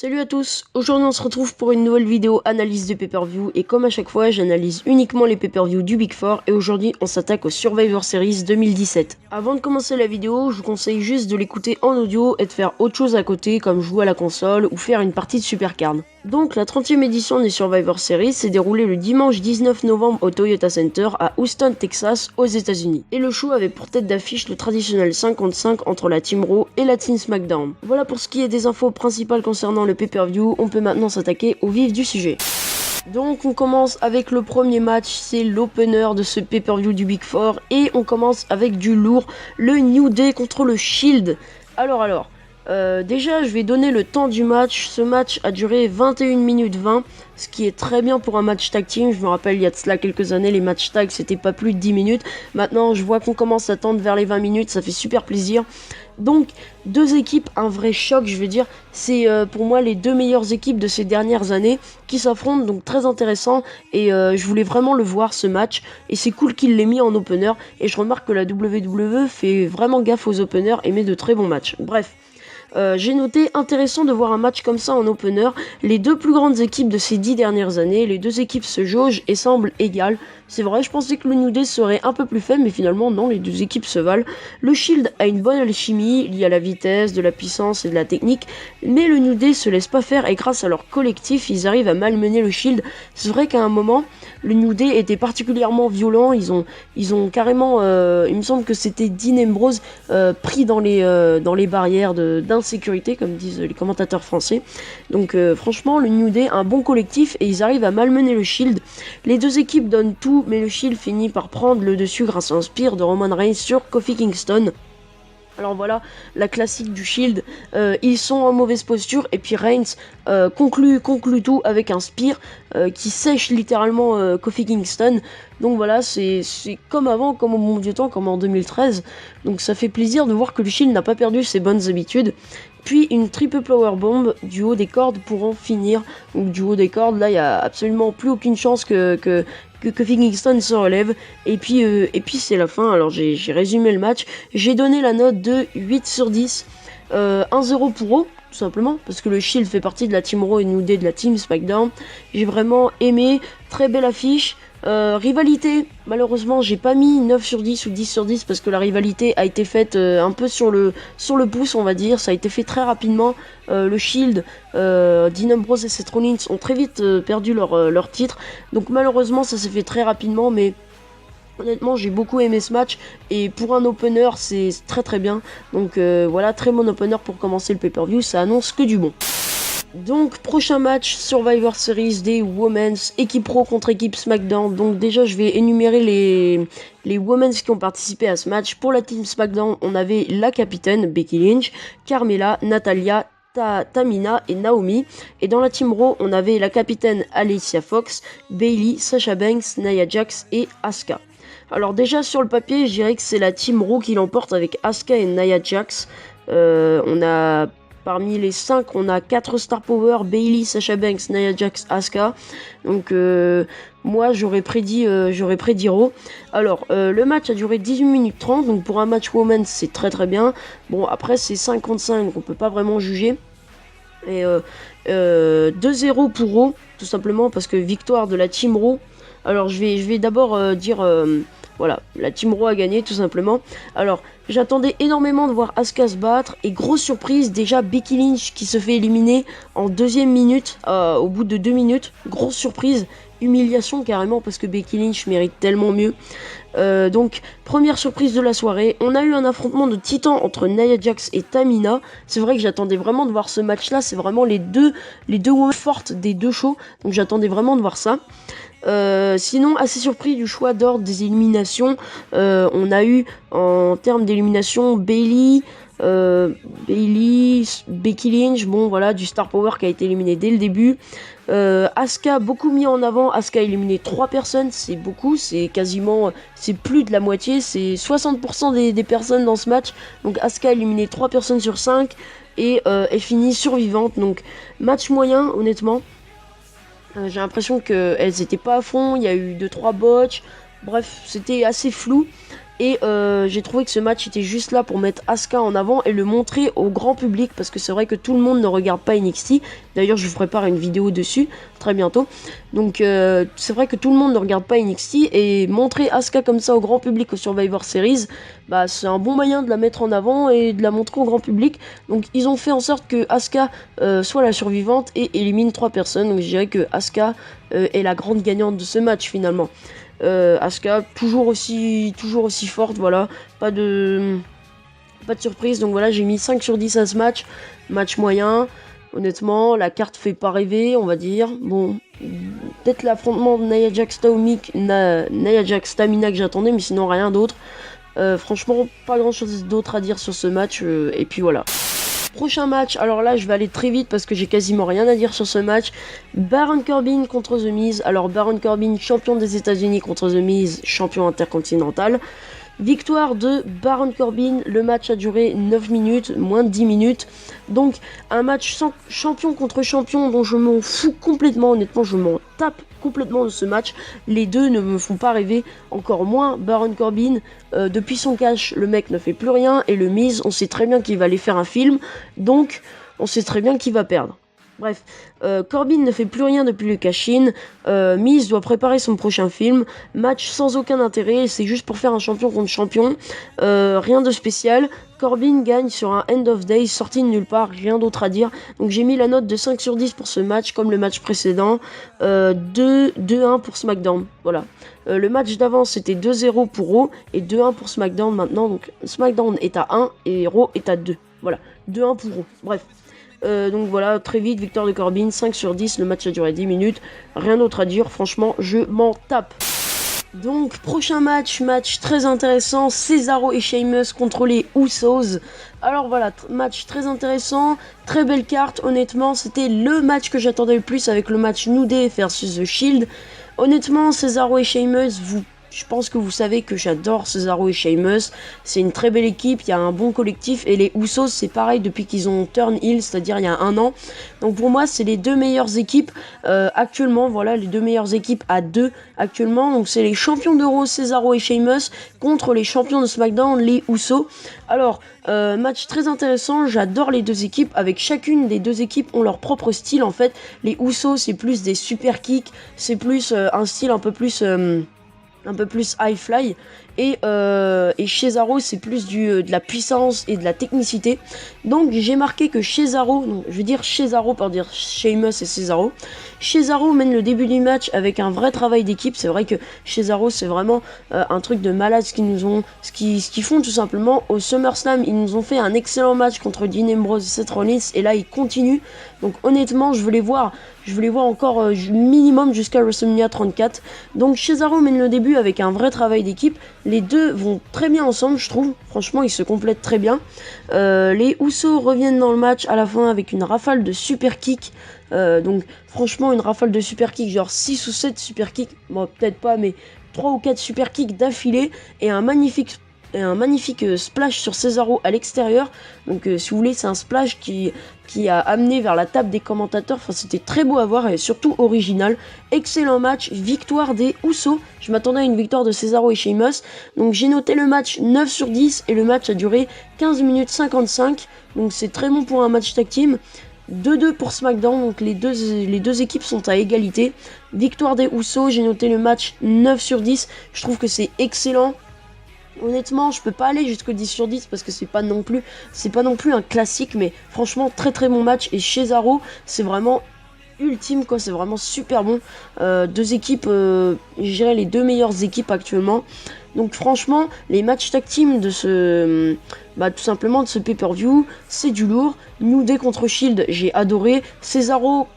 Salut à tous, aujourd'hui on se retrouve pour une nouvelle vidéo analyse de pay-per-view et comme à chaque fois j'analyse uniquement les pay-per-view du Big Four et aujourd'hui on s'attaque au Survivor Series 2017. Avant de commencer la vidéo, je vous conseille juste de l'écouter en audio et de faire autre chose à côté comme jouer à la console ou faire une partie de Supercard. Donc la 30e édition des Survivor Series s'est déroulée le dimanche 19 novembre au Toyota Center à Houston, Texas, aux États-Unis. Et le show avait pour tête d'affiche le traditionnel 55 entre la Team Raw et la Team SmackDown. Voilà pour ce qui est des infos principales concernant le pay-per-view, on peut maintenant s'attaquer au vif du sujet. Donc on commence avec le premier match, c'est l'opener de ce pay-per-view du Big Four et on commence avec du lourd, le New Day contre le Shield. Alors, déjà je vais donner le temps du match. Ce match a duré 21 minutes 20, ce qui est très bien pour un match tag team. Je me rappelle il y a de cela quelques années, les matchs tag c'était pas plus de 10 minutes. Maintenant je vois qu'on commence à tendre vers les 20 minutes, ça fait super plaisir. Donc deux équipes, un vrai choc je veux dire, c'est pour moi les deux meilleures équipes de ces dernières années qui s'affrontent, donc très intéressant et je voulais vraiment le voir ce match et c'est cool qu'il l'ait mis en opener et je remarque que la WWE fait vraiment gaffe aux openers et met de très bons matchs. Bref. J'ai noté intéressant de voir un match comme ça en opener. Les deux plus grandes équipes de ces 10 dernières années, les deux équipes se jaugent et semblent égales. C'est vrai, je pensais que le New Day serait un peu plus faible, mais finalement non, les deux équipes se valent. Le Shield a une bonne alchimie, liée à la vitesse, de la puissance et de la technique, mais le New Day se laisse pas faire et grâce à leur collectif, ils arrivent à malmener le Shield. C'est vrai qu'à un moment, le New Day était particulièrement violent, ils ont carrément, il me semble que c'était Dean Ambrose pris dans les barrières d'insécurité, comme disent les commentateurs français. Donc franchement, le New Day a un bon collectif et ils arrivent à malmener le Shield. Les deux équipes donnent tout, mais le Shield finit par prendre le dessus grâce à un spear de Roman Reigns sur Kofi Kingston. Alors voilà, la classique du Shield, ils sont en mauvaise posture et puis Reigns conclut tout avec un spear qui sèche littéralement Kofi Kingston. Donc voilà, c'est comme avant, comme au bon vieux temps, comme en 2013. Donc ça fait plaisir de voir que le Shield n'a pas perdu ses bonnes habitudes. Puis une triple powerbomb du haut des cordes pour en finir. Donc du haut des cordes, là il n'y a absolument plus aucune chance que Kofi Kingston se relève. Et puis c'est la fin. Alors j'ai résumé le match. J'ai donné la note de 8 sur 10. 1-0 pour Raw, tout simplement. Parce que le Shield fait partie de la Team Raw et New Day de la Team SmackDown. J'ai vraiment aimé. Très belle affiche. Rivalité, malheureusement j'ai pas mis 9 sur 10 ou 10 sur 10 parce que la rivalité a été faite un peu sur le pouce on va dire, ça a été fait très rapidement. Le Shield, Dean Ambrose et Seth Rollins ont très vite perdu leur titre, donc malheureusement ça s'est fait très rapidement, mais honnêtement j'ai beaucoup aimé ce match et pour un opener c'est très très bien, donc voilà, très bon opener pour commencer le pay-per-view, ça annonce que du bon. Donc prochain match Survivor Series des Women's, équipe Pro contre équipe SmackDown. Donc déjà je vais énumérer les Women's qui ont participé à ce match. Pour la team SmackDown on avait la capitaine Becky Lynch, Carmella, Natalya, Tamina et Naomi. Et dans la team Raw on avait la capitaine Alicia Fox, Bayley, Sasha Banks, Nia Jax et Asuka. Alors déjà sur le papier je dirais que c'est la team Raw qui l'emporte avec Asuka et Nia Jax. Parmi les 5, on a 4 Star Power, Bayley, Sasha Banks, Nia Jax, Asuka. Donc moi j'aurais prédit Raw. Alors le match a duré 18 minutes 30, donc pour un match woman c'est très très bien. Bon après c'est 5 contre 5, donc on peut pas vraiment juger. Et 2-0 pour Raw, tout simplement parce que victoire de la Team Raw. Alors je vais d'abord dire... Voilà, la Team Raw a gagné tout simplement. Alors, j'attendais énormément de voir Asuka se battre. Et grosse surprise, déjà Becky Lynch qui se fait éliminer en deuxième minute, au bout de 2 minutes. Grosse surprise, humiliation carrément parce que Becky Lynch mérite tellement mieux. Donc, première surprise de la soirée. On a eu un affrontement de titans entre Nia Jax et Tamina. C'est vrai que j'attendais vraiment de voir ce match-là. C'est vraiment les deux women fortes des deux shows. Donc, j'attendais vraiment de voir ça. Sinon, assez surpris du choix d'ordre des éliminations. On a eu en termes d'élimination Bayley, Becky Lynch, bon voilà, du Star Power qui a été éliminé dès le début. Asuka beaucoup mis en avant, Asuka a éliminé 3 personnes, c'est beaucoup, c'est quasiment, c'est plus de la moitié, c'est 60% des personnes dans ce match. Donc Asuka a éliminé 3 personnes sur 5 et elle finit survivante, donc match moyen honnêtement. J'ai l'impression qu'elles étaient pas à fond, il y a eu 2-3 botches, bref, c'était assez flou. Et j'ai trouvé que ce match était juste là pour mettre Asuka en avant et le montrer au grand public, parce que c'est vrai que tout le monde ne regarde pas NXT. D'ailleurs, je vous prépare une vidéo dessus très bientôt. Donc c'est vrai que tout le monde ne regarde pas NXT, et montrer Asuka comme ça au grand public au Survivor Series, bah c'est un bon moyen de la mettre en avant et de la montrer au grand public. Donc ils ont fait en sorte que Asuka soit la survivante et élimine 3 personnes. Donc je dirais que Asuka est la grande gagnante de ce match finalement. Asuka toujours aussi forte, voilà, pas de surprise. Donc voilà, j'ai mis 5 sur 10 à ce match moyen. Honnêtement, la carte fait pas rêver, on va dire. Bon, peut-être l'affrontement de Nia Jax Tamina que j'attendais, mais sinon rien d'autre. Franchement, pas grand chose d'autre à dire sur ce match, et puis voilà. Prochain match, alors là je vais aller très vite parce que j'ai quasiment rien à dire sur ce match. Baron Corbin contre The Miz. Alors Baron Corbin, champion des États-Unis, contre The Miz, champion intercontinental. Victoire de Baron Corbin, le match a duré 9 minutes, moins de 10 minutes. Donc un match sans champion contre champion dont je m'en fous complètement, honnêtement je m'en tape complètement de ce match. Les deux ne me font pas rêver, encore moins Baron Corbin. Depuis son cash, le mec ne fait plus rien, et le Miz, on sait très bien qu'il va aller faire un film, donc on sait très bien qu'il va perdre. Bref, Corbin ne fait plus rien depuis le cash-in. Miz doit préparer son prochain film. Match sans aucun intérêt, c'est juste pour faire un champion contre champion. Rien de spécial. Corbin gagne sur un End of Days sorti de nulle part, rien d'autre à dire. Donc j'ai mis la note de 5 sur 10 pour ce match, comme le match précédent. 2-1 pour SmackDown, voilà. Le match d'avant c'était 2-0 pour Raw et 2-1 pour SmackDown maintenant. Donc SmackDown est à 1 et Raw est à 2. Voilà, 2-1 pour Raw, bref. Donc voilà, très vite, victoire de Corbin, 5 sur 10, le match a duré 10 minutes. Rien d'autre à dire, franchement, je m'en tape. Donc, prochain match très intéressant, Cesaro et Sheamus contre les Usos. Alors voilà, match très intéressant, très belle carte, honnêtement, c'était le match que j'attendais le plus avec le match New Day versus The Shield. Honnêtement, Cesaro et Sheamus, je pense que vous savez que j'adore Cesaro et Sheamus. C'est une très belle équipe, il y a un bon collectif. Et les Usos, c'est pareil depuis qu'ils ont turn heel, c'est-à-dire il y a 1 an. Donc pour moi, c'est les deux meilleures équipes actuellement. Voilà, les deux meilleures équipes à 2 actuellement. Donc c'est les champions d'Euro, Cesaro et Sheamus, contre les champions de SmackDown, les Usos. Alors, match très intéressant, j'adore les deux équipes. Avec chacune des deux équipes ont leur propre style en fait. Les Usos, c'est plus des super kicks, c'est plus un style un peu plus high fly, et Cesaro c'est plus de la puissance et de la technicité. Donc j'ai marqué que Cesaro, non, je veux dire Cesaro pour dire Sheamus et Cesaro mène le début du match avec un vrai travail d'équipe. C'est vrai que Cesaro c'est vraiment un truc de malade ce qu'ils font tout simplement. Au SummerSlam ils nous ont fait un excellent match contre Dean Ambrose et Seth Rollins, et là ils continuent. Donc honnêtement je veux les voir encore minimum jusqu'à WrestleMania 34. Donc Cesaro mène le début avec un vrai travail d'équipe. Les deux vont très bien ensemble, je trouve. Franchement, ils se complètent très bien. Les Usos reviennent dans le match à la fin avec une rafale de super kicks. Donc franchement, une rafale de super kicks, genre 6 ou 7 super kicks. Bon, peut-être pas, mais 3 ou 4 super kicks d'affilée. Et un magnifique splash sur Cesaro à l'extérieur. Donc si vous voulez, c'est un splash qui a amené vers la table des commentateurs. Enfin, c'était très beau à voir et surtout original. Excellent match, victoire des Usos. Je m'attendais à une victoire de Cesaro et Sheamus. Donc j'ai noté le match 9 sur 10 et le match a duré 15 minutes 55. Donc c'est très bon pour un match tag team. 2-2 pour SmackDown, donc les deux équipes sont à égalité. Victoire des Usos, j'ai noté le match 9 sur 10. Je trouve que c'est excellent. Honnêtement, je peux pas aller jusqu'au 10 sur 10 parce que c'est pas non plus un classique, mais franchement très très bon match. Et Cesaro, c'est vraiment ultime quoi, c'est vraiment super bon. Deux équipes, je dirais les deux meilleures équipes actuellement. Donc franchement, les matchs tag team de tout simplement de ce pay-per-view, c'est du lourd. New Day contre Shield, j'ai adoré. Cesaro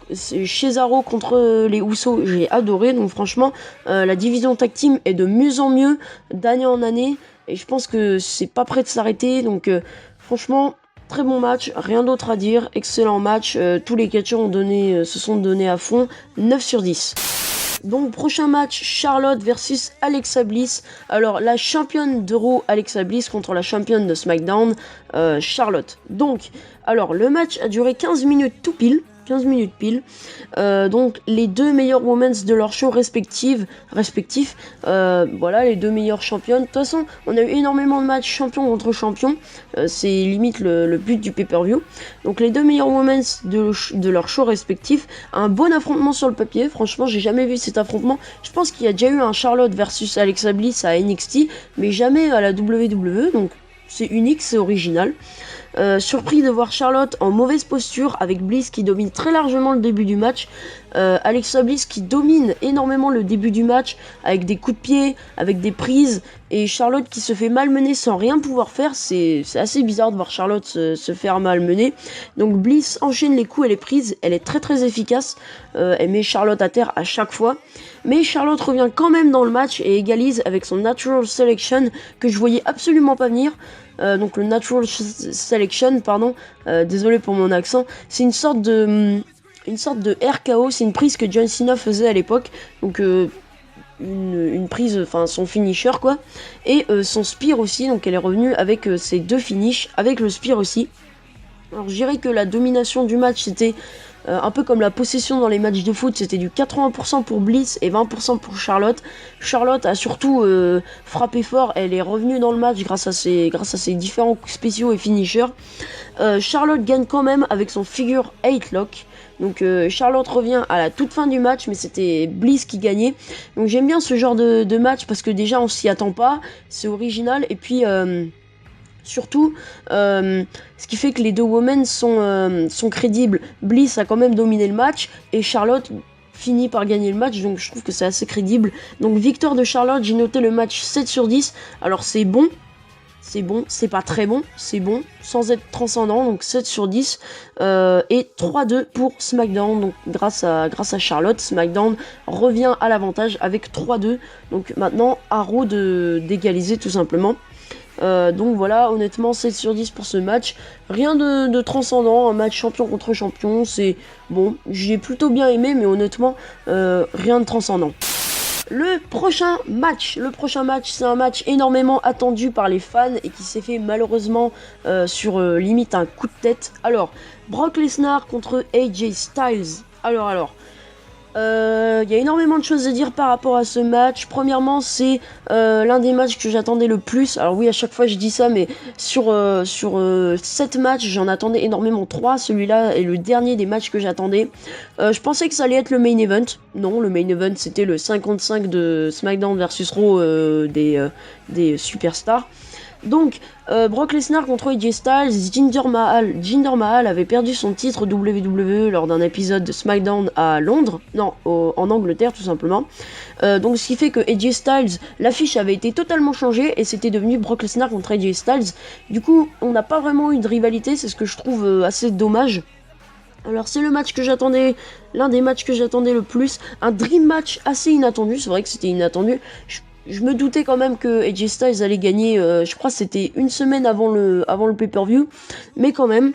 contre les Usos, j'ai adoré. Donc franchement, la division tag team est de mieux en mieux d'année en année, et je pense que c'est pas prêt de s'arrêter. Donc franchement, très bon match, rien d'autre à dire, excellent match. Tous les catcheurs se sont donnés à fond, 9 sur 10. Donc prochain match, Charlotte versus Alexa Bliss. Alors la championne d'Euro Alexa Bliss contre la championne de SmackDown Charlotte. Donc alors le match a duré 15 minutes tout pile. 15 minutes pile. Donc les deux meilleures women's de leur show respectifs, voilà, les deux meilleures championnes. De toute façon, on a eu énormément de matchs champion contre champion, c'est limite le but du pay-per-view. Donc les deux meilleures women's de leur show respectifs, un bon affrontement sur le papier. Franchement, j'ai jamais vu cet affrontement. Je pense qu'il y a déjà eu un Charlotte versus Alexa Bliss à NXT, mais jamais à la WWE, donc c'est unique, c'est original. Surpris de voir Charlotte en mauvaise posture avec Bliss qui domine très largement le début du match. Alexa Bliss qui domine énormément le début du match avec des coups de pied, avec des prises, et Charlotte qui se fait malmener sans rien pouvoir faire. C'est assez bizarre de voir Charlotte se faire malmener. Donc Bliss enchaîne les coups et les prises, elle est très très efficace, elle met Charlotte à terre à chaque fois. Mais Charlotte revient quand même dans le match et égalise avec son Natural Selection que je voyais absolument pas venir. Donc le Natural Selection, pardon, désolé pour mon accent, c'est une sorte de RKO, c'est une prise que John Cena faisait à l'époque, donc une prise, enfin son finisher quoi, et son spear aussi, donc elle est revenue avec ses deux finishes, avec le spear aussi. Alors je dirais que la domination du match c'était un peu comme la possession dans les matchs de foot, c'était du 80% pour Bliss et 20% pour Charlotte. Charlotte a surtout frappé fort, elle est revenue dans le match grâce à ses différents coups spéciaux et finishers. Charlotte gagne quand même avec son figure 8 lock. Donc Charlotte revient à la toute fin du match, mais c'était Bliss qui gagnait. Donc j'aime bien ce genre de match parce que déjà on s'y attend pas, c'est original, et puis surtout, ce qui fait que les deux women sont crédibles. Bliss a quand même dominé le match et Charlotte finit par gagner le match, donc je trouve que c'est assez crédible. Donc victoire de Charlotte, j'ai noté le match 7 sur 10. Alors c'est bon, c'est pas très bon, c'est bon, sans être transcendant, donc 7 sur 10. Et 3-2 pour SmackDown, donc grâce à Charlotte, SmackDown revient à l'avantage avec 3-2. Donc maintenant, à Raw d'égaliser tout simplement. Donc voilà, honnêtement 7 sur 10 pour ce match, rien de transcendant, un match champion contre champion, c'est bon, j'ai plutôt bien aimé, mais honnêtement rien de transcendant. Le prochain match, c'est un match énormément attendu par les fans et qui s'est fait malheureusement sur limite un coup de tête. Alors, Brock Lesnar contre AJ Styles. Alors, y a énormément de choses à dire par rapport à ce match. Premièrement, c'est l'un des matchs que j'attendais le plus. Alors oui, à chaque fois je dis ça, mais sur 7 matchs, j'en attendais énormément 3. Celui-là est le dernier des matchs que j'attendais. Je pensais que ça allait être le main event. Non, le main event c'était le 55 de SmackDown versus Raw des superstars. Donc, Brock Lesnar contre AJ Styles. Jinder Mahal avait perdu son titre WWE lors d'un épisode de SmackDown à Londres, en Angleterre tout simplement. Donc ce qui fait que AJ Styles, l'affiche avait été totalement changée et c'était devenu Brock Lesnar contre AJ Styles. Du coup, on n'a pas vraiment eu de rivalité, c'est ce que je trouve assez dommage. Alors c'est le match que j'attendais, l'un des matchs que j'attendais le plus, un dream match assez inattendu, c'est vrai que c'était inattendu. Je me doutais quand même que AJ Styles allait gagner, je crois que c'était une semaine avant le pay-per-view, mais quand même.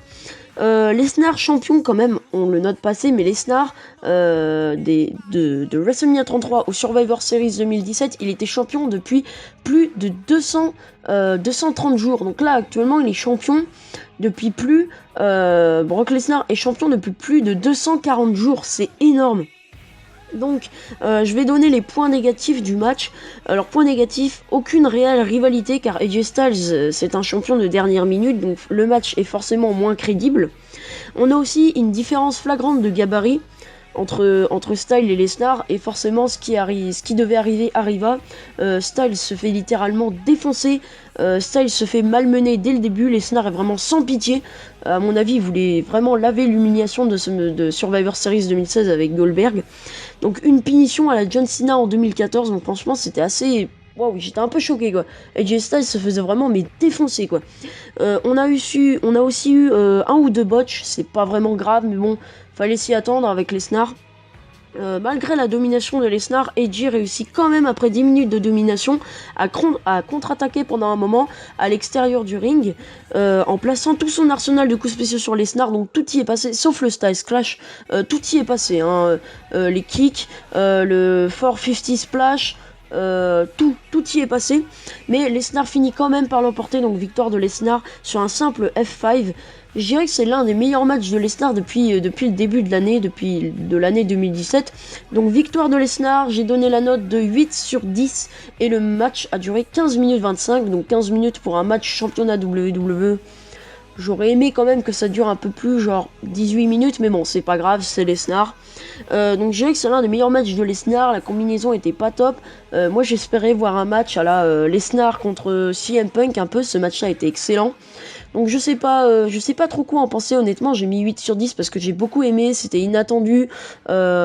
Lesnar champion quand même, on le note passé, mais Lesnar de WrestleMania 33 au Survivor Series 2017, il était champion depuis plus de 230 jours. Donc là actuellement il est champion depuis Brock Lesnar est champion depuis plus de 240 jours, c'est énorme. Donc je vais donner les points négatifs du match. Alors point négatif, aucune réelle rivalité car AJ Styles c'est un champion de dernière minute, donc le match est forcément moins crédible. On a aussi une différence flagrante de gabarit entre Styles et Lesnar, et forcément ce qui devait arriver arriva. Styles se fait littéralement défoncer, Styles se fait malmener dès le début, Lesnar est vraiment sans pitié. À mon avis il voulait vraiment laver l'humiliation de Survivor Series 2016 avec Goldberg. Donc une punition à la John Cena en 2014, donc franchement c'était assez... Wow, j'étais un peu choqué quoi. AJ Styles se faisait vraiment défoncer quoi. On a aussi eu un ou deux botches, c'est pas vraiment grave, mais bon, fallait s'y attendre avec Lesnar. Malgré la domination de Lesnar, AJ réussit quand même après 10 minutes de domination à contre-attaquer pendant un moment à l'extérieur du ring, en plaçant tout son arsenal de coups spéciaux sur Lesnar, donc tout y est passé, sauf le Styles Clash, tout y est passé, hein. Les kicks, le 450 Splash, tout y est passé, mais Lesnar finit quand même par l'emporter, donc victoire de Lesnar sur un simple F5. Je dirais que c'est l'un des meilleurs matchs de Lesnar depuis le début de l'année, depuis de l'année 2017. Donc victoire de Lesnar, j'ai donné la note de 8 sur 10 et le match a duré 15 minutes 25, donc 15 minutes pour un match championnat WWE. J'aurais aimé quand même que ça dure un peu plus, genre 18 minutes, mais bon, c'est pas grave, c'est Lesnar. Donc je dirais que c'est l'un des meilleurs matchs de Lesnar, la combinaison était pas top. Moi j'espérais voir un match à la Lesnar contre CM Punk un peu, ce match-là était excellent. Donc je sais pas trop quoi en penser honnêtement, j'ai mis 8 sur 10 parce que j'ai beaucoup aimé, c'était inattendu.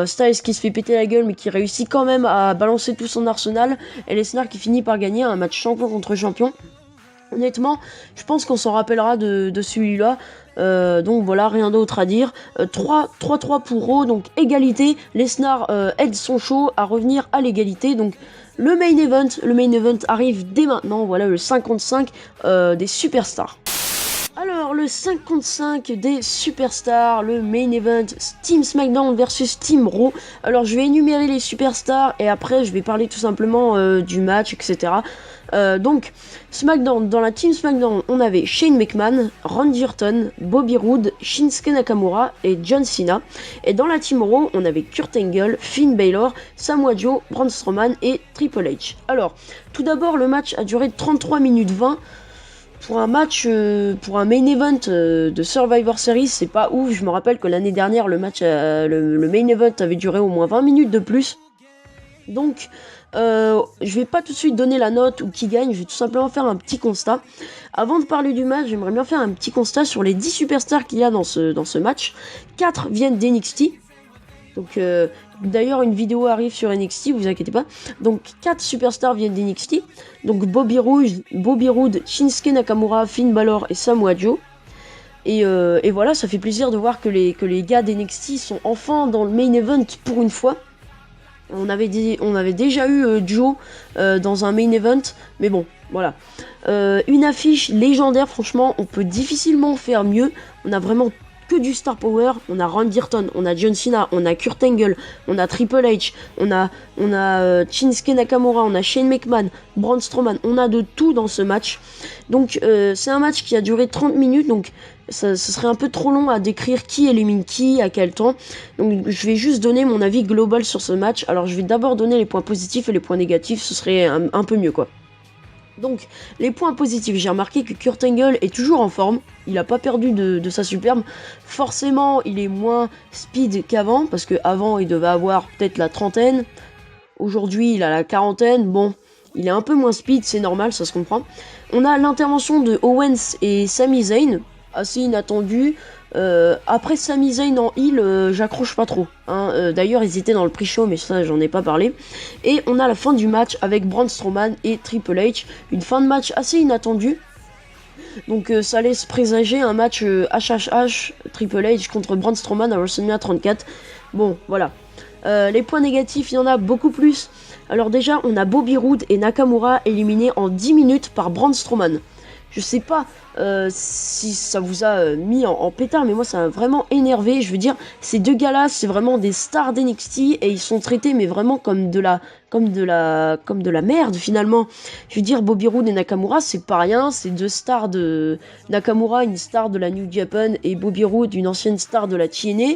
Styles qui se fait péter la gueule mais qui réussit quand même à balancer tout son arsenal. Et Lesnar qui finit par gagner un match champion contre champion. Honnêtement, je pense qu'on s'en rappellera de celui-là. Donc voilà, rien d'autre à dire. 3-3 pour Raw, donc égalité. Lesnar aide son show à revenir à l'égalité. Donc le main event arrive dès maintenant. Voilà le 55 des superstars. Alors, le 55 des superstars, le main event, Team SmackDown versus Team Raw. Alors, je vais énumérer les superstars et après, je vais parler tout simplement du match, etc. Donc, SmackDown, dans la Team SmackDown, on avait Shane McMahon, Randy Orton, Bobby Roode, Shinsuke Nakamura et John Cena. Et dans la Team Raw, on avait Kurt Angle, Finn Balor, Samoa Joe, Braun Strowman et Triple H. Alors, tout d'abord, le match a duré 33 minutes 20. Pour un match, pour un main event de Survivor Series, c'est pas ouf. Je me rappelle que l'année dernière, le main event avait duré au moins 20 minutes de plus. Donc, je vais pas tout de suite donner la note ou qui gagne, je vais tout simplement faire un petit constat. Avant de parler du match, j'aimerais bien faire un petit constat sur les 10 superstars qu'il y a dans ce match. 4 viennent d'NXT. Donc, d'ailleurs, une vidéo arrive sur NXT, vous inquiétez pas. Donc, 4 superstars viennent d'NXT. Donc, Bobby Roode, Shinsuke Nakamura, Finn Balor et Samoa Joe. Et voilà, ça fait plaisir de voir que les gars d'NXT sont enfin dans le main event pour une fois. On avait déjà eu Joe dans un main event, mais bon, voilà. Une affiche légendaire, franchement, on peut difficilement faire mieux. On a vraiment que du star power. On a Randy Orton, on a John Cena, on a Kurt Angle, on a Triple H, on a Shinsuke Nakamura, on a Shane McMahon, Braun Strowman, on a de tout dans ce match. Donc c'est un match qui a duré 30 minutes, donc ce serait un peu trop long à décrire qui élimine qui, à quel temps. Donc je vais juste donner mon avis global sur ce match. Alors je vais d'abord donner les points positifs et les points négatifs, ce serait un peu mieux quoi. Donc, les points positifs, j'ai remarqué que Kurt Angle est toujours en forme, il n'a pas perdu de sa superbe. Forcément, il est moins speed qu'avant, parce qu'avant, il devait avoir peut-être la trentaine. Aujourd'hui, il a la quarantaine. Bon, il est un peu moins speed, c'est normal, ça se comprend. On a l'intervention de Owens et Sami Zayn, assez inattendue. Après Sami Zayn en heel, j'accroche pas trop. D'ailleurs, ils étaient dans le pre-show, mais ça, j'en ai pas parlé. Et on a la fin du match avec Braun Strowman et Triple H. Une fin de match assez inattendue. Donc ça laisse présager un match HHH Triple H contre Braun Strowman à WrestleMania 34. Bon, voilà. Les points négatifs, il y en a beaucoup plus. Alors déjà, on a Bobby Roode et Nakamura éliminés en 10 minutes par Braun Strowman. Je sais pas si ça vous a mis en pétard, mais moi ça m'a vraiment énervé. Je veux dire, ces deux gars-là, c'est vraiment des stars d'NXT et ils sont traités, mais vraiment comme de la merde finalement. Je veux dire, Bobby Roode et Nakamura, c'est pas rien. C'est deux stars de Nakamura, une star de la New Japan, et Bobby Roode, une ancienne star de la TNA.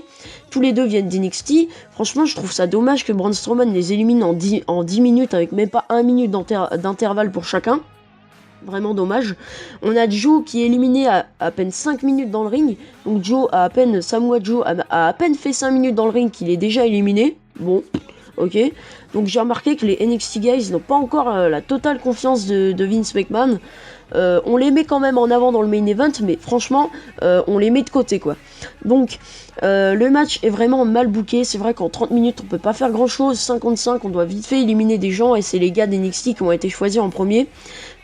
Tous les deux viennent d'NXT. Franchement, je trouve ça dommage que Braun Strowman les élimine en 10 minutes avec même pas 1 minute d'intervalle pour chacun. Vraiment dommage. On a Joe qui est éliminé à peine 5 minutes dans le ring. Donc Samoa Joe a à peine fait 5 minutes dans le ring qu'il est déjà éliminé. Bon, ok. Donc j'ai remarqué que les NXT guys n'ont pas encore la totale confiance de Vince McMahon. On les met quand même en avant dans le main event, mais franchement, on les met de côté quoi. Donc le match est vraiment mal booké. C'est vrai qu'en 30 minutes, on peut pas faire grand chose. 55, on doit vite fait éliminer des gens et c'est les gars d'NXT qui ont été choisis en premier.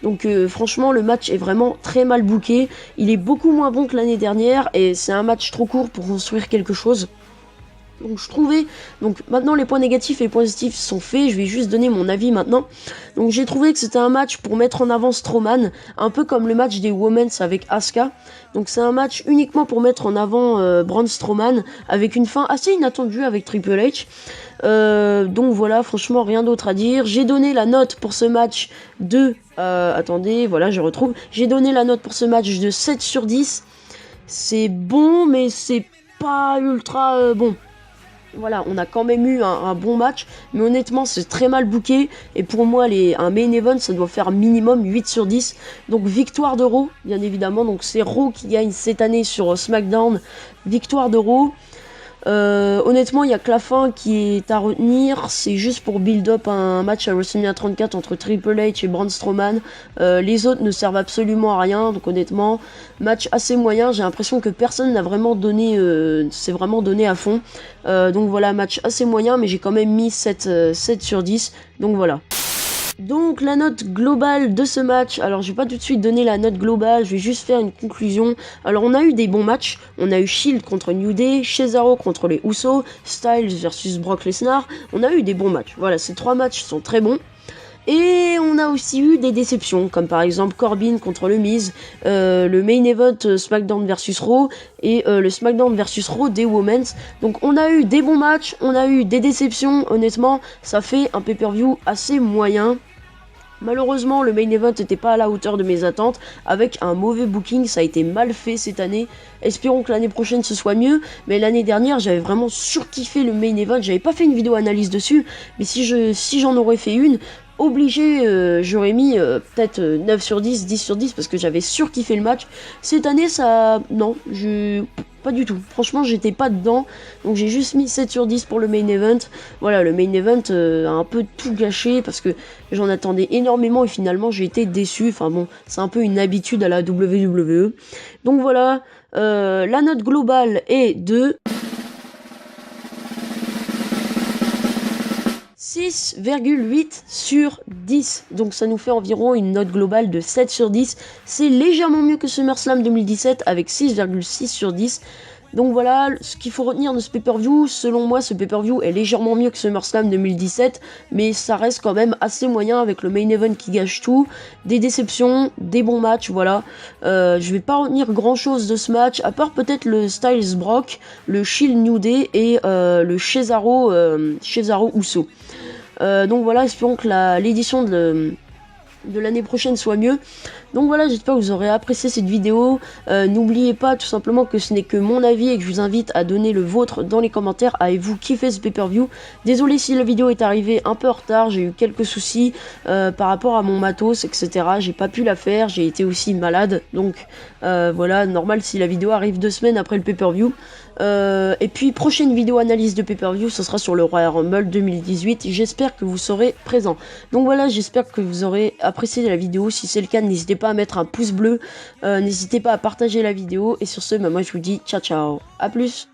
Donc franchement, le match est vraiment très mal booké. Il est beaucoup moins bon que l'année dernière et c'est un match trop court pour construire quelque chose. Donc je trouvais, donc maintenant les points négatifs et les points positifs sont faits, je vais juste donner mon avis maintenant. Donc j'ai trouvé que c'était un match pour mettre en avant Strowman, un peu comme le match des Women's avec Asuka. Donc c'est un match uniquement pour mettre en avant Braun Strowman, avec une fin assez inattendue avec Triple H. Donc voilà, franchement rien d'autre à dire. J'ai donné la note pour ce match de... attendez, voilà je retrouve. J'ai donné la note pour ce match de 7 sur 10. C'est bon mais c'est pas ultra bon. Voilà, on a quand même eu un bon match, mais honnêtement c'est très mal booké, et pour moi un main event ça doit faire minimum 8 sur 10, donc victoire de Raw, bien évidemment, donc c'est Raw qui gagne cette année sur SmackDown, victoire de Raw. Honnêtement, il y a que la fin qui est à retenir. C'est juste pour build up un match à WrestleMania 34 entre Triple H et Braun Strowman. Les autres ne servent absolument à rien. Donc honnêtement, match assez moyen. J'ai l'impression que personne n'a vraiment donné, s'est vraiment donné à fond. Donc voilà, match assez moyen, mais j'ai quand même mis 7 sur 10. Donc voilà. Donc la note globale de ce match, alors je vais pas tout de suite donner la note globale, je vais juste faire une conclusion. Alors on a eu des bons matchs, on a eu Shield contre New Day, Cesaro contre les Usos, Styles versus Brock Lesnar, on a eu des bons matchs. Voilà, ces 3 matchs sont très bons. Et on a aussi eu des déceptions, comme par exemple Corbin contre le Miz, le main event SmackDown vs Raw et le SmackDown vs Raw des Women's. Donc on a eu des bons matchs, on a eu des déceptions, honnêtement ça fait un pay-per-view assez moyen. Malheureusement, le main event n'était pas à la hauteur de mes attentes, avec un mauvais booking, ça a été mal fait cette année. Espérons que l'année prochaine ce soit mieux, mais l'année dernière j'avais vraiment surkiffé le main event, j'avais pas fait une vidéo analyse dessus, mais si j'en aurais fait une, obligé, j'aurais mis peut-être 9 sur 10, 10 sur 10, parce que j'avais surkiffé le match. Cette année, ça... non, pas du tout. Franchement, j'étais pas dedans, donc j'ai juste mis 7 sur 10 pour le main event. Voilà, le main event a un peu tout gâché, parce que j'en attendais énormément, et finalement, j'ai été déçu. Enfin bon, c'est un peu une habitude à la WWE. Donc voilà, la note globale est de... 6,8 sur 10, donc ça nous fait environ une note globale de 7 sur 10, c'est légèrement mieux que SummerSlam 2017 avec 6,6 sur 10, donc voilà, ce qu'il faut retenir de ce pay-per-view, selon moi ce pay-per-view est légèrement mieux que SummerSlam 2017, mais ça reste quand même assez moyen avec le main event qui gâche tout, des déceptions, des bons matchs, voilà. Je vais pas retenir grand chose de ce match, à part peut-être le Styles Brock, le Shield New Day et le Cesaro Uso. Donc voilà, espérons que l'édition de l'année prochaine soit mieux. Donc voilà, j'espère que vous aurez apprécié cette vidéo. N'oubliez pas tout simplement que ce n'est que mon avis et que je vous invite à donner le vôtre dans les commentaires. Avez-vous kiffé ce pay-per-view? Désolé si la vidéo est arrivée un peu en retard, j'ai eu quelques soucis par rapport à mon matos, etc. J'ai pas pu la faire, j'ai été aussi malade. Donc voilà, normal si la vidéo arrive 2 semaines après le pay-per-view. Et puis prochaine vidéo analyse de pay-per-view, ce sera sur le Royal Rumble 2018. J'espère que vous serez présents. Donc voilà, j'espère que vous aurez apprécié la vidéo. Si c'est le cas, n'hésitez pas à mettre un pouce bleu, n'hésitez pas à partager la vidéo. Et sur ce, moi je vous dis ciao ciao, à plus.